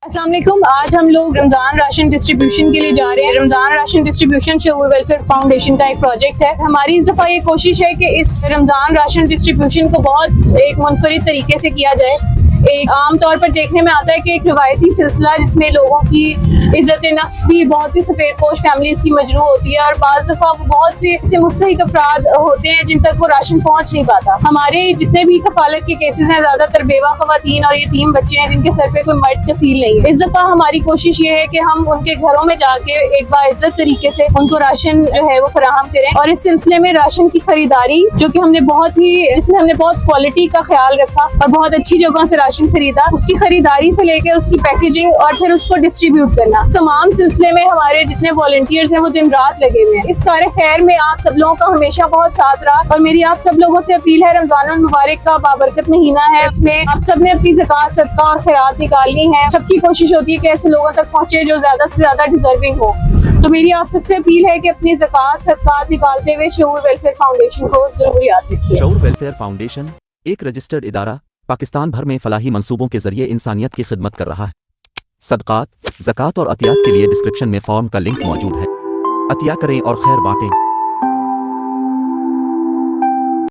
अस्सलाम वालेकुम। आज हम लोग रमज़ान राशन डिस्ट्रीब्यूशन के लिए जा रहे हैं। Ramzan ration distribution Shaoor welfare foundation का एक प्रोजेक्ट है। हमारी इस दफ़ा ये कोशिश है कि इस रमज़ान राशन डिस्ट्रीब्यूशन को बहुत एक मुनफरिद तरीके से किया जाए। एक आम तौर पर देखने में आता है कि एक रिवायती सिलसिला जिसमें लोगों की इज़्ज़त नफ्स भी बहुत सी सफ़ेद पोश फैमिलीज़ की मजरू होती है और बाज़ दफ़ा वो बहुत से ऐसे मुस्तहिक अफराद होते हैं जिन तक वो राशन पहुँच नहीं पाता। हमारे जितने भी कफालत के केसेस हैं ज़्यादातर बेवा ख़वातीन और यतीम बच्चे हैं जिनके सर पे कोई मर्द कफील नहीं है। इस दफ़ा हमारी कोशिश ये है कि हम उनके घरों में जाके एक बाइज़्ज़त तरीके से उनको राशन जो है वो फराहम करें और इस सिलसिले में राशन की खरीदारी जो कि हमने जिसमें हमने बहुत क्वालिटी का ख्याल रखा और बहुत अच्छी जगहों से राशन खरीदा, उसकी खरीदारी से लेकर उसकी पैकेजिंग और फिर उसको डिस्ट्रीब्यूट करना, तमाम सिलसिले में हमारे जितने वॉलंटियर्स हैं वो दिन रात लगे हुए हैं। इस कार्य खैर में आप सब लोगों का हमेशा बहुत साथ रहा और मेरी आप सब लोगों से अपील है, रमजान मुबारक का बाबरकत महीना है, इसमें आप सब ने अपनी ज़कात सदका और खैरात निकालनी है। सबकी कोशिश होती है कि ऐसे लोगों तक पहुंचे जो ज्यादा से ज्यादा डिजर्विंग हो। तो मेरी आप सबसे अपील है कि अपनी ज़कात सदकात निकालते हुए शऊर वेलफेयर फाउंडेशन को जरूर याद रखिए। शऊर वेलफेयर फाउंडेशन एक रजिस्टर्ड इदारा पाकिस्तान भर में फलाही मंसूबों के जरिए इंसानियत की खिदमत कर रहा है। सदकात, ज़कात और अतियात के लिए डिस्क्रिप्शन में फॉर्म का लिंक मौजूद है। अतिया करें और खैर बांटें।